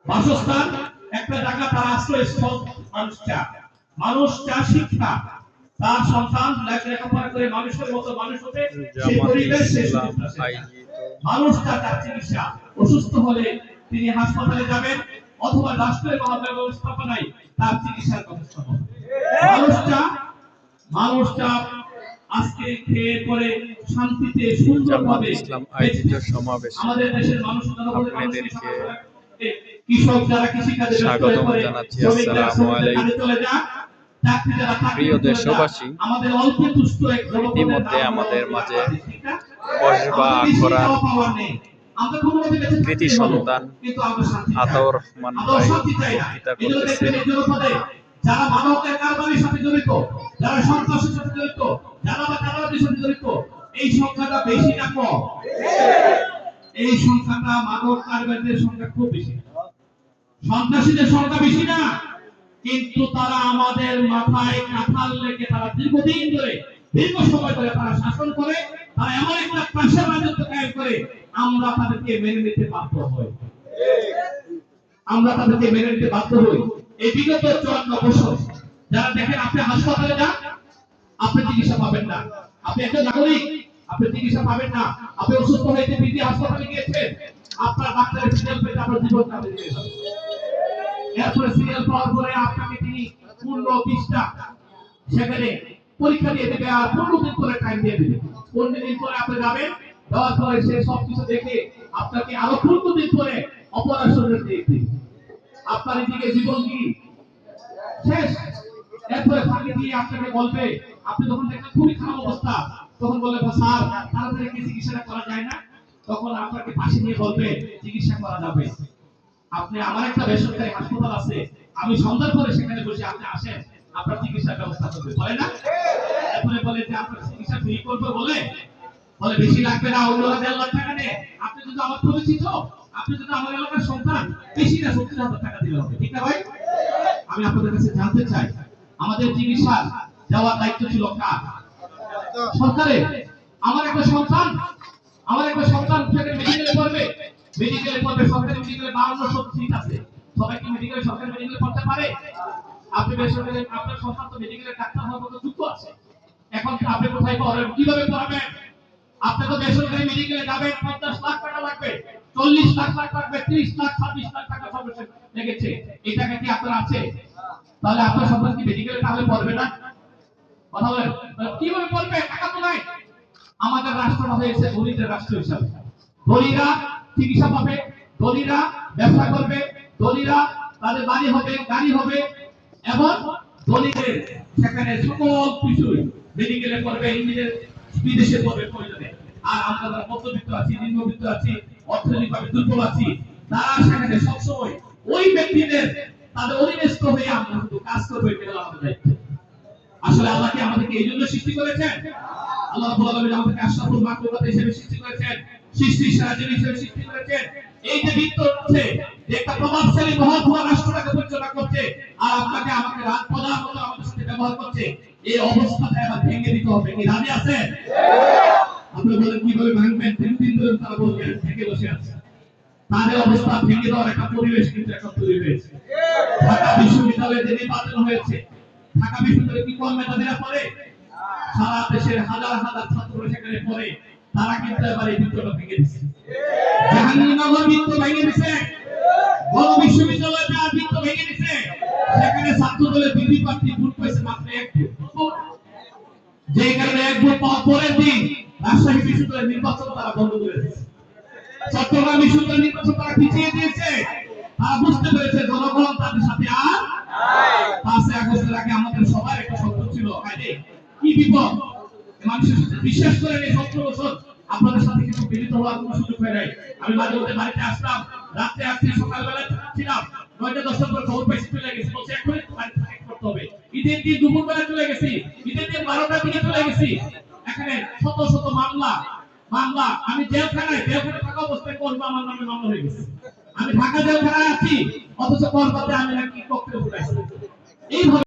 বাসস্থান একটা জায়গা, তার আশ্রয়স্থল মানুষটা শিক্ষা, তার সন্তান লেখাপড়া করে মানুষের মতো মানুষ হতে সেই পরিবেশ মানুষটা তার চিকিৎসা, অসুস্থ হলে তিনি হাসপাতালে যাবেন অথবা রাষ্ট্রের ব্যবস্থাপনায় তার চিকিৎসার ব্যবস্থা হবে। মানুষটা আজকে খেয়ে পরে শান্তিতে সুন্দরভাবে আমাদের দেশের মানুষ কৃষক যারা কৃষিকাজে স্বাগতম জানাচ্ছি। আসসালামু আলাইকুম প্রিয় দেশবাসী, ইতিমধ্যে আমাদের মাঝে কসবা আখড়ার কৃতি সন্তান আতাউর রহমান ভাই বক্তৃতা করতেছেন। যারা মানবতার কারবারের সাথে জড়িত, যারা সন্ত্রাসের সাথে জড়িত, যারা চাঁদাবাজির সাথে জড়িত, এই সংখ্যাটা বেশি না কম? এই সংখ্যাটা মাদক কারবারিদের সংখ্যা খুব বেশি, সন্ত্রাসীদের সংখ্যা বেশি না, কিন্তু তারা আমাদের মাথায় কাঁঠাল রেখে তারা দীর্ঘদিন ধরে দীর্ঘ সময় ধরে তারা শাসন করে, তারা এমন একটা পাশা রাজত্ব কায়েম করে, আমরা তাদেরকে মেনে নিতে বাধ্য হই। এই বিগত 54 বছর যারা দেখেন, আপনি হাসপাতালে যান, আপনি চিকিৎসা পাবেন না। আপনি একজন নাগরিক, আপনি চিকিৎসা পাবেন না। আপনি অসুস্থ হয়েছে, বিধি হাসপাতালে গিয়েছেন, আপনার ডাক্তারের সিরিয়াল পেতে আপনার জীবন কাটে দিয়ে যাবে। এরপরে সিরিয়াল পাওয়ার পরে আপনাকে তিনি পূর্ণ 20টা সেখানে পরীক্ষা দিয়ে দেবে, আর 15 দিন করে টাইম দিয়ে দেবে। 15 দিন পরে আপনি যাবেন, দেওয়ার পরে সে সবকিছু দেখে আপনাকে আরো 15 দিন পরে অপারেশনের দিয়ে দিবে। আপনার এদিকে জীবন কি শেষ। এরপরে ফাঁকি দিয়ে আপনাকে বলবে, আপনি যখন দেখেন খুবই খারাপ অবস্থা, তখন বলবে স্যার তাড়াতাড়ি কি চিকিৎসা করা যায় না? তখন আপনাকে পাশে নিয়ে বলবে চিকিৎসা করা যাবে। আপনি আমার একটা বেসরকারি হাসপাতাল আছে, আমি সন্ধ্যার পরে সেখানে বসে, আপনি আসেন, আপনার চিকিৎসার ব্যবস্থা করবে, বলে না? এরপরে বলে যে আপনার চিকিৎসা ফ্রি করবে, বলে বেশি লাগবে না, অন্যরা 1.5 লাখ টাকা নেয়। আপনি যদি আমার পরিচিত, আপনি যদি আমার এলাকার সন্তান, বেশি না 70,000 টাকা দিলে হবে, ঠিক না ভাই? আমি আপনাদের কাছে জানতে চাই, আমাদের চিকিৎসা দেওয়ার দায়িত্ব ছিল কার? সরকারের। আমার একটা সন্তান মেডিকেলে পড়বে, সরকারি মেডিকেলে 5200 সিট আছে। সবাই কি মেডিকেলে, সরকারি মেডিকেলে পড়তে পারে? আপনি বেসরকারি, আপনার সন্তান তো মেডিকেলে ডাক্তার হওয়ার মতো যোগ্য আছে, এখন আপনি কোথায় পড়াবেন, কিভাবে পড়াবেন? আপনি তো বেসরকারি মেডিকেলে যাবেন, 50 লাখ টাকা লাগবে, 40 লাখ লাগবে, 30 লাখ 26 লাখ টাকা সর্বশেষ লেগেছে। এই টাকা কি আপনার আছে? তাহলে আপনার সন্তান কি মেডিকেলে তাহলে পড়বে না? কথা বলেন, কিভাবে পড়বে? টাকা তো নাই। আমাদের রাষ্ট্রটা হয়েছে ধনীদের রাষ্ট্র হিসাবে। ধনীরা চিকিৎসা পাবে, ধনীরা ব্যবসা করবে, ধনীরা তাদের বাড়ি হবে, গাড়ি হবে, এবং ধনীদের সেখানে সকল কিছুই মেডিকেলে করবে, ইঞ্জিনিয়ার বিদেশে করবে প্রয়োজনে। আর আমরা যারা মধ্যবিত্ত আছি, নিম্নবিত্ত আছি, অর্থনৈতিকভাবে দুর্বল আছি, তারা সেখানে সবসময় ওই ব্যক্তিদের তাদের অধীনস্থ হয়ে আমরা শুধু কাজ করবো, এটা হলো আমাদের দায়িত্ব। আসলে আল্লাহ কি আমাদেরকে এই জন্য সৃষ্টি করেছেন? আল্লাহ রাব্বুল আলামিন আমাদেরকে আশরাফুল মাখলুকাত হিসেবে সৃষ্টি করেছেন, সৃষ্টির সেরা জিনিস হিসেবে সৃষ্টি করেছেন। এই যে বৃত্ত হচ্ছে একটা প্রভাবশালী মহৎ রাষ্ট্রটাকে পরিচালনা করছে, আর আপনাকে আমাকে প্রধান মতো আমাদের সাথে ব্যবহার করছে, এই অবস্থাটা এবার ভেঙে দিতে হবে। কি রাজি আছেন? আপনি বলেন কিভাবে ভাঙবেন? 3 দিন ধরে তারা বলবেন থেকে বসে আছে। তাদের অবস্থা ভেঙে দেওয়ার একটা পরিবেশ কিন্তু এখন তৈরি হয়েছে। ঢাকা বিশ্ববিদ্যালয়ে যে নির্বাচন হয়েছে, ঢাকা বিশ্ববিদ্যালয়ে কি কম মেধাবীরা পড়ে? সারা দেশের হাজার হাজার ছাত্র সেখানে পড়ে, তারা কিন্তু এবার এই বৃত্তটা ভেঙে দিচ্ছে। জাহাঙ্গীরনগর বৃত্ত ভেঙে দিচ্ছে, বড় বিশ্ববিদ্যালয়টা বৃত্ত ভেঙে দিচ্ছে। সেখানে ছাত্র দলের বিপি প্রার্থী ভোট পেয়েছে মাত্র 1 ভোট, যে কারণে 1 ভোট পাওয়ার পরের দিন রাজশাহী বিশ্ববিদ্যালয়ের নির্বাচন তারা বন্ধ করে দিয়েছে। চট্টগ্রাম বিশ্ববিদ্যালয়ের নির্বাচন তারা পিছিয়ে দিয়েছে। তারা বুঝতে পেরেছে জনগণ তাদের সাথে আর নাই। 5 আগস্টের আগে আমাদের সবার একটা স্বপ্ন ছিল, কি বিপদ, মানুষের সাথে বিশ্বাস করেন এই 17 বছর আপনাদের সাথে কিছু মিলিত হওয়ার কোনো সুযোগ হয় নাই। আমি মাঝে মধ্যে বাড়িতে আসতাম, রাতে আসছি, সকালবেলা ছিলাম, 9টা 10টার পর খবর পাইছি চলে গেছি, বলছে এখনই বাড়িতে থাকা করতে হবে। ঈদের দিন দুপুরবেলা চলে গেছি, ঈদের দিন 12টার দিকে চলে গেছি। এখানে শত শত মামলা, আমি জেলখানায় থাকা অবস্থায় করবো, আমার নামে মামলা হয়ে গেছে। আমি ঢাকা জেলখানায় আছি, অথচ করবাতে আমি নাকি পক্ষে উঠাইছি। এইভাবে